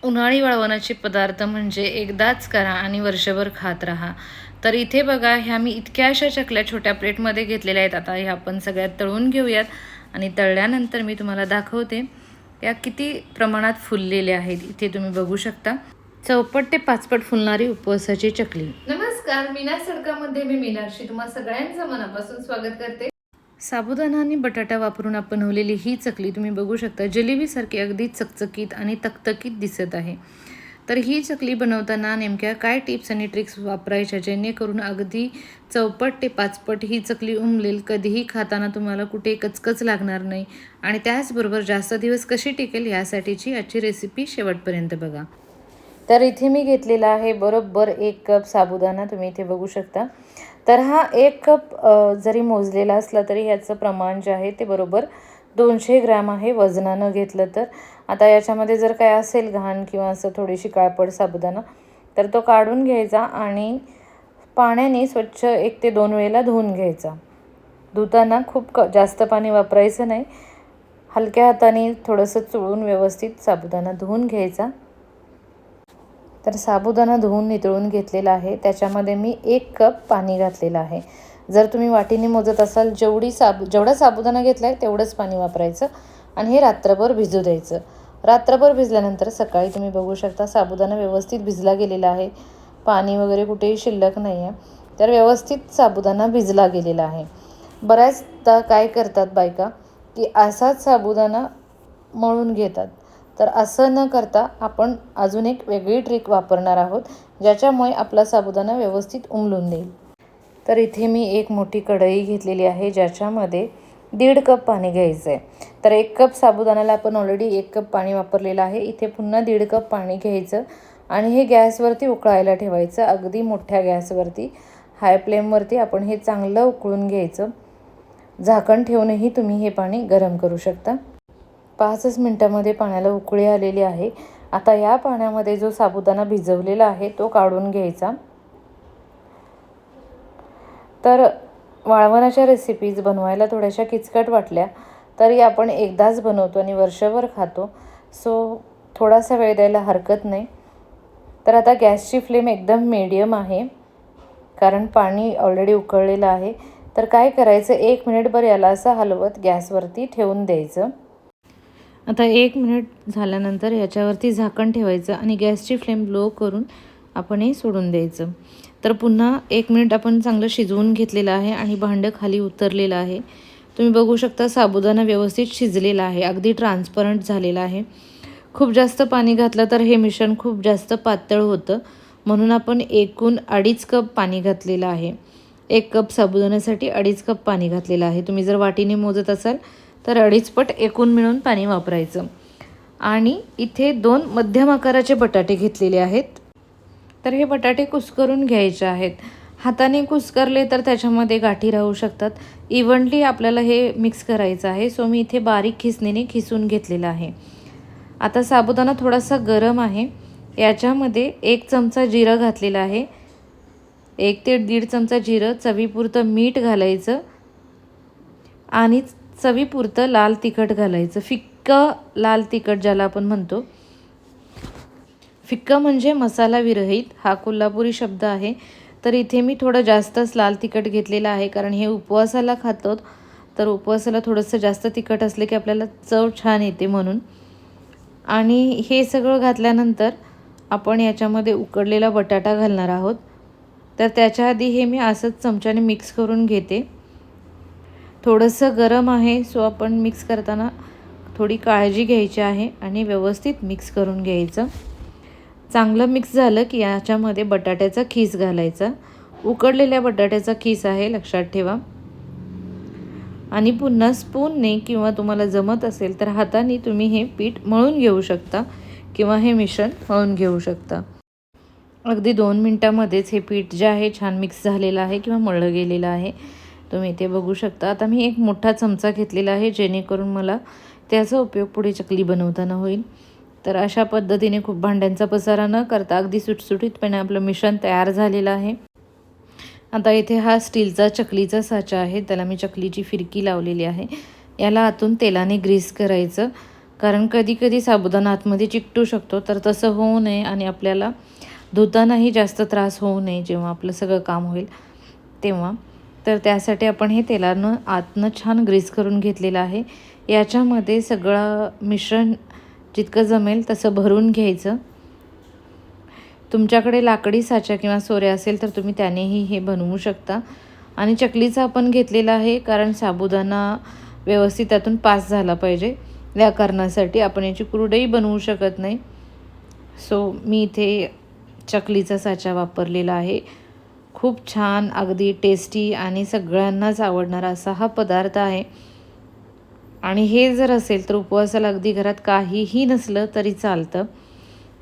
उन्हाळी वळवणाचे पदार्थ म्हणजे एकदाच करा आणि वर्षभर खात राहा. तर इथे बघा ह्या मी इतक्या अशा चकल्या छोट्या प्लेटमध्ये घेतलेल्या आहेत. आता ह्या आपण सगळ्यात तळून घेऊयात आणि तळल्यानंतर मी तुम्हाला दाखवते या किती प्रमाणात फुललेल्या आहेत. इथे तुम्ही बघू शकता चौपट ते पाचपट फुलणारी उपवासाची चकली. नमस्कार, मीना सडकामध्ये मी मीनाक्षी तुम्हा सगळ्यांचं मनापासून स्वागत करते. साबुदाणा आणि बटाटा वापरून आपण बनवलेली ही चकली तुम्ही बघू शकता जिलेबीसारखी अगदी चकचकीत आणि तकतकीत दिसत आहे. तर ही चकली बनवताना नेमक्या काय टिप्स आणि ट्रिक्स वापरायच्या जेणेकरून अगदी चौपट ते पाचपट ही चकली उमलेल, कधीही खाताना तुम्हाला कुठे कचकच लागणार नाही आणि त्याचबरोबर जास्त दिवस कशी टिकेल यासाठीची आजची रेसिपी शेवटपर्यंत बघा. तर इथे मी घेतलेला आहे बरोबर 1 कप साबुदाणा, तुम्ही इथे बघू शकता. तर हा 1 कप जरी मोजलेला असला तरी ह्याचं प्रमाण जे आहे ते बरोबर 200 ग्रॅम आहे वजनानं घेतलं तर. आता याच्यामध्ये जर काय असेल घाण किंवा असं थोडीशी काळपट साबुदाणा तर तो काढून घ्यायचा आणि पाण्याने स्वच्छ 1 ते 2 वेळेला धुवून घ्यायचा. धुताना खूप जास्त पाणी वापरायचं नाही, हलक्या हाताने थोडंसं चोळून व्यवस्थित साबुदाणा धुवून घ्यायचा. तर साबुदाणा धुवून नितळून घेतलेला आहे, त्याच्यामध्ये मी 1 कप पाणी घातलेलं आहे. जर तुम्ही वाटीने मोजत असाल जेवढा साबुदाणा घेतला आहे तेवढंच पाणी वापरायचं आणि हे रात्रभर भिजू द्यायचं. रात्रभर भिजल्यानंतर सकाळी तुम्ही बघू शकता साबुदाणा व्यवस्थित भिजला गेलेला आहे, पाणी वगैरे कुठेही शिल्लक नाही आहे. तर व्यवस्थित साबुदाणा भिजला गेलेला आहे. बऱ्याचदा काय करतात बायका की असाच साबुदाणा मळून घेतात. तर असं न करता आपण अजून एक वेगळी ट्रिक वापरणार आहोत ज्याच्यामुळे आपला साबुदाणा व्यवस्थित उमलून देईल. तर इथे मी एक मोठी कढई घेतलेली आहे ज्याच्यामध्ये 1.5 कप पाणी घ्यायचं आहे. तर 1 कप साबुदाण्याला आपण ऑलरेडी 1 कप पाणी वापरलेलं आहे. इथे पुन्हा 1.5 कप पाणी घ्यायचं आणि हे गॅसवरती उकळायला ठेवायचं. अगदी मोठ्या गॅसवरती हाय फ्लेमवरती आपण हे चांगलं उकळून घ्यायचं. झाकण ठेवूनही तुम्ही हे पाणी गरम करू शकता. 5च मिनटामध्ये पाण्याला उकळी आलेली आहे. आता या पाण्यामध्ये जो साबुदाणा भिजवलेला आहे तो काढून घ्यायचा. तर वाळवणाच्या रेसिपीज बनवायला थोड्याशा किचकट वाटल्या तरी आपण एकदाच बनवतो आणि वर्षभर खातो, सो थोडासा वेळ द्यायला हरकत नाही. तर आता गॅसची फ्लेम एकदम मीडियम आहे कारण पाणी ऑलरेडी उकळलेलं आहे. तर काय करायचं 1 मिनिटभर याला असं हलवत गॅसवरती ठेवून द्यायचं. आता 1 मिनिट झाल्यानंतर याच्यावरती झाकण ठेवायचं आणि गॅसची फ्लेम लो करून आपण हे सोडून द्यायचं. तर पुन्हा 1 मिनिट आपण चांगलं शिजवून घेतलेलं आहे आणि भांडं खाली उतरलेलं आहे. तुम्ही बघू शकता साबुदाणा व्यवस्थित शिजलेला आहे, अगदी ट्रान्सपरंट झालेला आहे. खूप जास्त पाणी घातलं तर हे मिश्रण खूप जास्त पातळ होतं, म्हणून आपण एकूण 2.5 कप पाणी घातलेलं आहे. 1 कप साबुदाण्यासाठी 2.5 कप पाणी घातलेलं आहे. तुम्ही जर वाटीने मोजत असाल तर 2.5 पट एकूण मिळून पाणी वापरायचं. आणि इथे 2 मध्यम आकाराचे बटाटे घेतलेले आहेत. तर हे बटाटे कुस्करून घ्यायचे आहेत. हाताने कुस्करले तर त्याच्यामध्ये गाठी राहू शकतात. इव्हनली आपल्याला हे मिक्स करायचं आहे, सो मी इथे बारीक खिसणीने खिसून घेतलेलं आहे. आता साबुदाणा थोडासा गरम आहे, याच्यामध्ये 1 चमचा जिरं घातलेलं आहे. 1 ते 1.5 चमचा जिरं, चवीपुरतं मीठ घालायचं आणि चवीपुरतं लाल तिखट घालायचं. फिक्कं लाल तिखट ज्याला आपण म्हणतो. फिक्कं म्हणजे मसाला विरहित, हा कोल्हापुरी शब्द आहे. तर इथे मी थोडं जास्तच लाल तिखट घेतलेलं आहे कारण हे उपवासाला खातो, तर उपवासाला थोडंसं जास्त तिखट असले की आपल्याला चव छान येते म्हणून. आणि हे सगळं घातल्यानंतर आपण याच्यामध्ये उकडलेला बटाटा घालणार आहोत. तर त्याच्या आधी हे मी असंच चमच्याने मिक्स करून घेते. थोडंसं गरम आहे, सो आपण मिक्स करताना थोडी काळजी घ्यायची आहे आणि व्यवस्थित मिक्स करून घ्यायचं. चांगलं मिक्स झालं की याच्यामध्ये बटाट्याचा खीस घालायचा. उकडलेल्या बटाट्याचा खीस आहे, लक्षात ठेवा. आणि पुन्हा स्पूनने किंवा तुम्हाला जमत असेल तर हाताने तुम्ही हे पीठ मळून घेऊ शकता किंवा हे मिश्रण मळून घेऊ शकता. अगदी 2 मिनटामध्येच हे पीठ जे आहे छान मिक्स झालेलं आहे किंवा मळलं गेलेलं आहे, तुम्ही ते बघू शकता. आता मी 1 मोठा चमचा घेतलेला आहे जेणेकरून मला त्याचा उपयोग पुढे चकली बनवताना होईल. तर अशा पद्धतीने खूप भांड्यांचा पसारा न करता अगदी सुटसुटीतपणे आपलं मिश्रण तयार झालेलं आहे. आता इथे हा स्टीलचा चकलीचा साचा आहे, त्याला मी चकलीची फिरकी लावलेली आहे. याला आतून तेलाने ग्रीस करायचं कारण कधी कधी साबुदाणा आतमध्ये चिकटू शकतो, तर तसं होऊ नये आणि आपल्याला धुतानाही जास्त त्रास होऊ नये जेव्हा आपलं सगळं काम होईल तेव्हा. तर त्यासाठी आपण हे तेलानं आतनं छान ग्रीस करून घेतलेलं आहे. याच्यामध्ये सगळं मिश्रण जितकं जमेल तसं भरून घ्यायचं. तुमच्याकडे लाकडी साचा किंवा सोऱ्या असेल तर तुम्ही त्यानेही हे बनवू शकता. आणि चकलीचा आपण घेतलेला आहे कारण साबुदाणा व्यवस्थित त्यातून पास झाला पाहिजे, या कारणासाठी आपण याची कुरडई बनवू शकत नाही. सो मी इथे चकलीचा साचा वापरलेला आहे. खूप छान, अगदी टेस्टी आणि सगळ्यांनाच आवडणारा असा हा पदार्थ आहे. आणि हे जर असेल तर उपवासाला अगदी घरात काहीही नसलं तरी चालतं.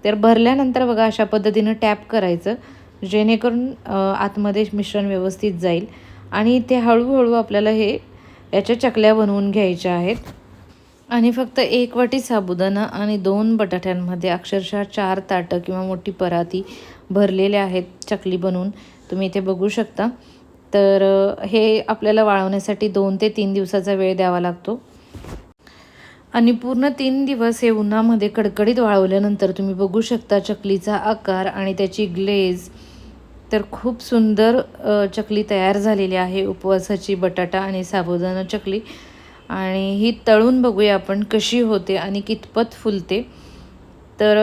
तर भरल्यानंतर बघा अशा पद्धतीनं टॅप करायचं, जेणेकरून आतमध्ये मिश्रण व्यवस्थित जाईल. आणि ते हळूहळू आपल्याला याच्या चकल्या बनवून घ्यायच्या आहेत. आणि फक्त 1 वाटी साबुदाणा आणि 2 बटाट्यांमध्ये अक्षरशः 4 ताटं किंवा मोठी पराती भरलेले आहेत चकली बनवून, तुम्ही इथे बघू शकता. तर हे आपल्याला वाळवण्यासाठी 2 ते 3 दिवसाचा वेळ द्यावा लागतो. आणि पूर्ण 3 दिवस हे उन्हामध्ये कडकडीत वाळवल्यानंतर तुम्ही बघू शकता चकलीचा आकार आणि त्याची ग्लेज. तर खूप सुंदर चकली तयार झालेली आहे, उपवासाची बटाटा आणि साबुदाणा चकली. आणि ही तळून बघूया आपण कशी होते आणि कितपत फुलते. तर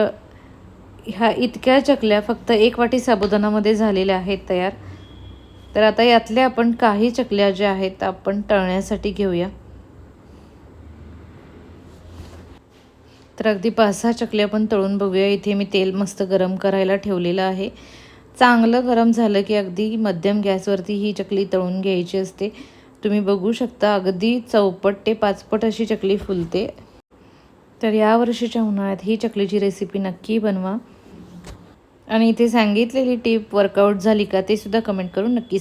ह्या इतक्या चकल्या फक्त 1 वाटी साबुदाणामध्ये झालेल्या आहेत तयार. तर आता यातल्या आपण काही चकल्या ज्या आहेत आपण तळण्यासाठी घेऊया. तर अगदी 5-6 चकल्या आपण तळून बघूया. इथे मी तेल मस्त गरम करायला ठेवलेलं आहे. चांगलं गरम झालं की अगदी मध्यम गॅसवरती ही चकली तळून घ्यायची असते. तुम्ही बघू शकता अगदी 4पट ते 5पट अशी चकली फुलते. तर यावर्षीच्या उन्हाळ्यात ही चकलीची रेसिपी नक्की बनवा. आणि इथे सांगितलेली टीप वर्कआउट झाली का ते सुद्धा कमेंट करून नक्की